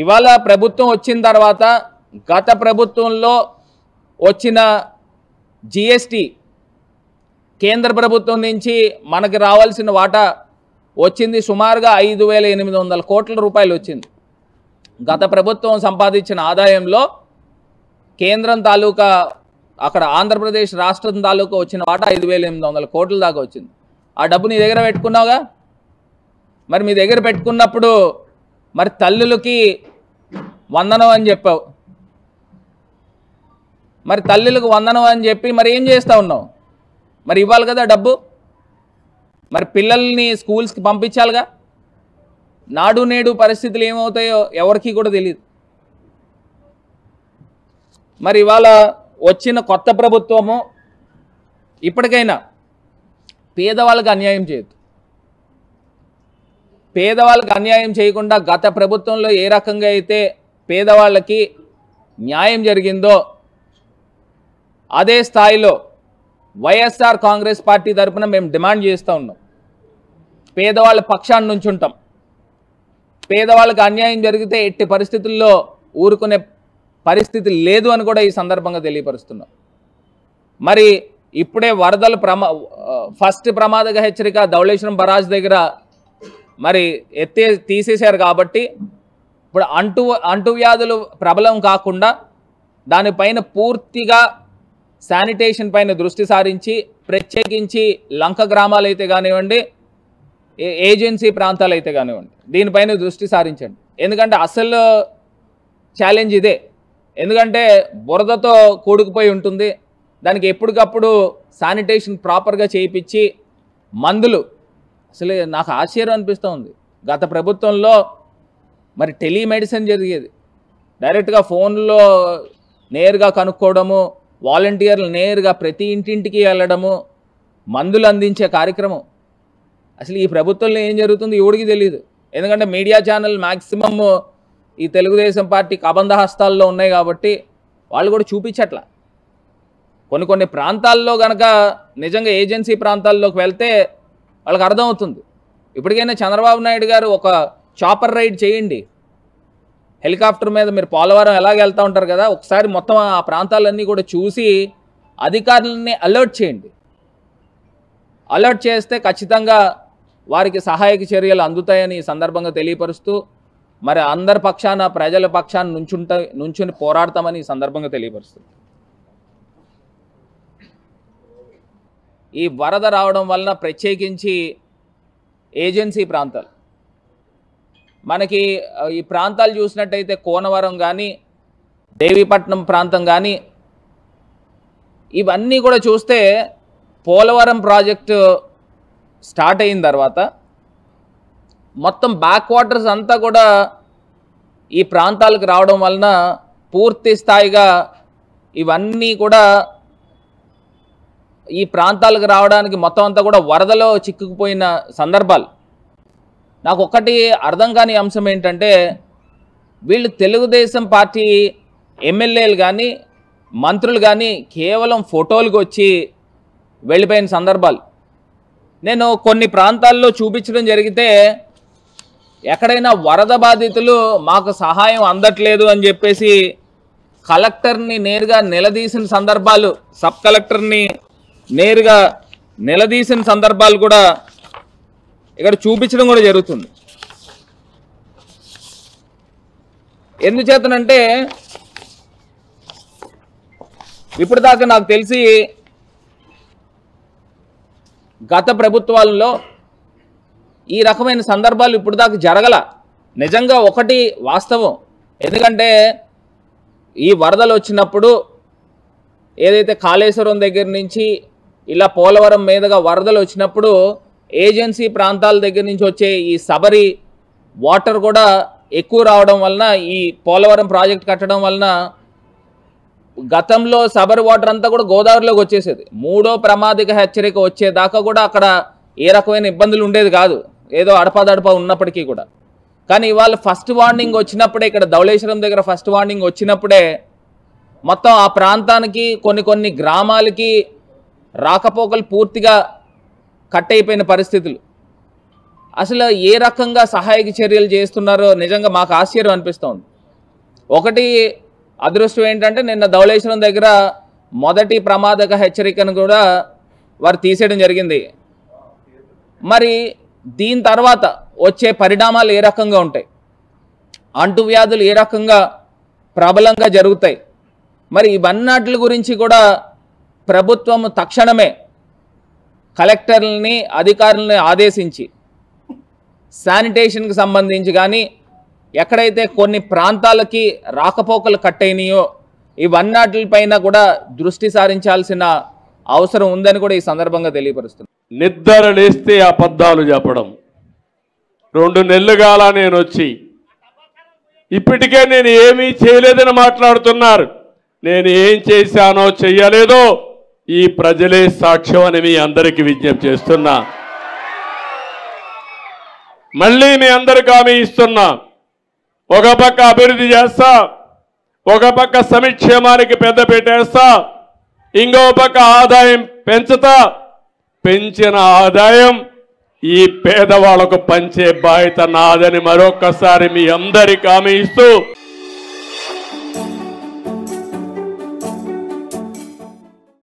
ఇవాళ ప్రభుత్వం వచ్చిన తర్వాత గత ప్రభుత్వంలో వచ్చిన జిఎస్టీ కేంద్ర ప్రభుత్వం నుంచి మనకి రావాల్సిన వాటా వచ్చింది సుమారుగా 5,800 కోట్ల రూపాయలు వచ్చింది. గత ప్రభుత్వం సంపాదించిన ఆదాయంలో కేంద్రం తాలూకా అక్కడ ఆంధ్రప్రదేశ్ రాష్ట్రం తాలూకా వచ్చిన వాటా 5,800 కోట్ల దాకా వచ్చింది. ఆ డబ్బు నీ దగ్గర పెట్టుకున్నావుగా. మరి మీ దగ్గర పెట్టుకున్నప్పుడు మరి తల్లులకి వందనం అని చెప్పావు. మరి తల్లులకు వందనం అని చెప్పి మరి ఏం చేస్తూ ఉన్నావు? మరి ఇవ్వాలి కదా డబ్బు. మరి పిల్లల్ని స్కూల్స్కి పంపించాలిగా. నాడు నేడు పరిస్థితులు ఏమవుతాయో ఎవరికి కూడా తెలియదు. మరి ఇవాళ వచ్చిన కొత్త ప్రభుత్వము ఇప్పటికైనా పేదవాళ్ళకి అన్యాయం చేయదు. పేదవాళ్ళకి అన్యాయం చేయకుండా గత ప్రభుత్వంలో ఏ రకంగా అయితే పేదవాళ్ళకి న్యాయం జరిగిందో అదే స్థాయిలో వైఎస్ఆర్ కాంగ్రెస్ పార్టీ తరఫున మేము డిమాండ్ చేస్తూ ఉన్నాం. పేదవాళ్ళ పక్షాన్ని నుంచి ఉంటాం. పేదవాళ్ళకి అన్యాయం జరిగితే ఎట్టి పరిస్థితుల్లో ఊరుకునే పరిస్థితి లేదు అని కూడా ఈ సందర్భంగా తెలియపరుస్తున్నాం. మరి ఇప్పుడే వరదలు ఫస్ట్ ప్రమాదక హెచ్చరిక ధవళేశ్వరం బరాజ్ దగ్గర మరి తీసేశారు కాబట్టి ఇప్పుడు అంటువ్యాధులు ప్రబలం కాకుండా దానిపైన పూర్తిగా శానిటేషన్ పైన దృష్టి సారించి ప్రత్యేకించి లంక గ్రామాలు అయితే కానివ్వండి, ఏజెన్సీ ప్రాంతాలు అయితే కానివ్వండి, దీనిపైన దృష్టి సారించండి. ఎందుకంటే అసలు ఛాలెంజ్ ఇదే. ఎందుకంటే బురదతో కూడుకుపోయి ఉంటుంది. దానికి ఎప్పటికప్పుడు శానిటేషన్ ప్రాపర్గా చేయించి మందులు అసలు నాకు ఆశ్చర్యం అనిపిస్తూ ఉంది. గత ప్రభుత్వంలో మరి టెలిమెడిసిన్ జరిగేది. డైరెక్ట్గా ఫోన్లో నేరుగా కనుక్కోవడము, వాలంటీర్లు నేరుగా ప్రతి ఇంటింటికి వెళ్ళడము, మందులు అందించే కార్యక్రమం. అసలు ఈ ప్రభుత్వంలో ఏం జరుగుతుంది ఎవడికి తెలియదు. ఎందుకంటే మీడియా ఛానల్ మ్యాక్సిమమ్ ఈ తెలుగుదేశం పార్టీ కబంధ హస్తాల్లో ఉన్నాయి కాబట్టి వాళ్ళు కూడా చూపించట్లా. కొన్ని ప్రాంతాల్లో కనుక నిజంగా ఏజెన్సీ ప్రాంతాల్లోకి వెళ్తే వాళ్ళకి అర్థమవుతుంది. ఇప్పటికైనా చంద్రబాబు నాయుడు గారు ఒక చాపర్ రైడ్ చేయండి. హెలికాప్టర్ మీద మీరు పోలవరం ఎలాగ వెళ్తూ ఉంటారు కదా, ఒకసారి మొత్తం ఆ ప్రాంతాలన్నీ కూడా చూసి అధికారులని అలర్ట్ చేయండి. అలర్ట్ చేస్తే ఖచ్చితంగా వారికి సహాయక చర్యలు అందుతాయని ఈ సందర్భంగా తెలియపరుస్తూ మరి అందరి పక్షాన ప్రజల పక్షాన నుంచుని పోరాడతామని ఈ సందర్భంగా తెలియపరుస్తుంది. ఈ వరద రావడం వలన ప్రత్యేకించి ఏజెన్సీ ప్రాంతాలు మనకి ఈ ప్రాంతాలు చూసినట్టయితే కోనవరం కానీ దేవీపట్నం ప్రాంతం కానీ ఇవన్నీ కూడా చూస్తే పోలవరం ప్రాజెక్టు స్టార్ట్ అయిన తర్వాత మొత్తం బ్యాక్ వాటర్స్ అంతా కూడా ఈ ప్రాంతాలకు రావడం వలన పూర్తి స్థాయిగా ఇవన్నీ కూడా ఈ ప్రాంతాలకు రావడానికి మొత్తం అంతా కూడా వరదలో చిక్కుకుపోయిన సందర్భాలు. నాకు ఒక్కటి అర్థం కాని అంశం ఏంటంటే వీళ్ళు తెలుగుదేశం పార్టీ ఎమ్మెల్యేలు కానీ మంత్రులు కానీ కేవలం ఫోటోలకు వచ్చి వెళ్ళిపోయిన సందర్భాలు. నేను కొన్ని ప్రాంతాల్లో చూపించడం జరిగితే ఎక్కడైనా వరద బాధితులు మాకు సహాయం అందట్లేదు అని చెప్పేసి కలెక్టర్ని నేరుగా నిలదీసిన సందర్భాలు, సబ్ కలెక్టర్ని నేరుగా నిలదీసిన సందర్భాలు కూడా ఇక్కడ చూపించడం కూడా జరుగుతుంది. ఎందుచేతనంటే ఇప్పుడు దాకా నాకు తెలిసి గత ప్రభుత్వాలలో ఈ రకమైన సందర్భాలు ఇప్పుడు దాకా జరగల. నిజంగా ఒకటి వాస్తవం. ఎందుకంటే ఈ వరదలు వచ్చినప్పుడు ఏదైతే కాళేశ్వరం దగ్గర నుంచి ఇలా పోలవరం మీదుగా వరదలు వచ్చినప్పుడు ఏజెన్సీ ప్రాంతాల దగ్గర నుంచి వచ్చే ఈ సబరి వాటర్ కూడా ఎక్కువ రావడం వలన ఈ పోలవరం ప్రాజెక్ట్ కట్టడం వలన గతంలో సబరి వాటర్ అంతా కూడా గోదావరిలోకి వచ్చేసేది. మూడో ప్రమాదక హెచ్చరిక వచ్చేదాకా కూడా అక్కడ ఏ రకమైన ఇబ్బందులు ఉండేది కాదు, ఏదో అడపాదడపా ఉన్నప్పటికీ కూడా. కానీ ఇవాళ ఫస్ట్ వార్నింగ్ వచ్చినప్పుడే, ఇక్కడ ధవళేశ్వరం దగ్గర ఫస్ట్ వార్నింగ్ వచ్చినప్పుడే మొత్తం ఆ ప్రాంతానికి కొన్ని గ్రామాలకి రాకపోకలు పూర్తిగా కట్ అయిపోయిన పరిస్థితులు. అసలు ఏ రకంగా సహాయక చర్యలు చేస్తున్నారో నిజంగా మాకు ఆశ్చర్యం అనిపిస్తోంది. ఒకటి అదృష్టం ఏంటంటే నిన్న ధవళేశ్వరం దగ్గర మొదటి ప్రమాదక హెచ్చరికను కూడా వారు తీసేయడం జరిగింది. మరి దీని తర్వాత వచ్చే పరిణామాలు ఏ రకంగా ఉంటాయి, అంటువ్యాధులు ఏ రకంగా ప్రబలంగా జరుగుతాయి, మరి ఇవన్నిటి గురించి కూడా ప్రభుత్వం తక్షణమే కలెక్టర్లని అధికారులని ఆదేశించి శానిటేషన్కి సంబంధించి కానీ ఎక్కడైతే కొన్ని ప్రాంతాలకి రాకపోకలు కట్టయినాయో ఇవన్నిటిపైన కూడా దృష్టి సారించాల్సిన అవసరం ఉందని కూడా ఈ సందర్భంగా తెలియపరుస్తుంది. నిద్ర లేస్తే అబద్ధాలు చెప్పడం. 2 నెలలుగాల నేను వచ్చి ఇప్పటికే నేను ఏమీ చేయలేదని మాట్లాడుతున్నారు. నేను ఏం చేశానో చెయ్యలేదో ఈ ప్రజలే సాక్ష్యం అని మీ అందరికీ విజ్ఞప్తి చేస్తున్నా. మళ్ళీ మీ అందరికీ హామీ ఇస్తున్నా, ఒక పక్క అభివృద్ధి చేస్తా, ఒక పక్క సంక్షేమానికి పెద్ద పెట్టేస్తా, ఇంకో పక్క ఆదాయం పెంచుతా. పెంచిన ఆదాయం ఈ పేదవాళ్లకు పంచే బాధ్యత నాదని మరొక్కసారి మీ అందరికీ హామీ ఇస్తూ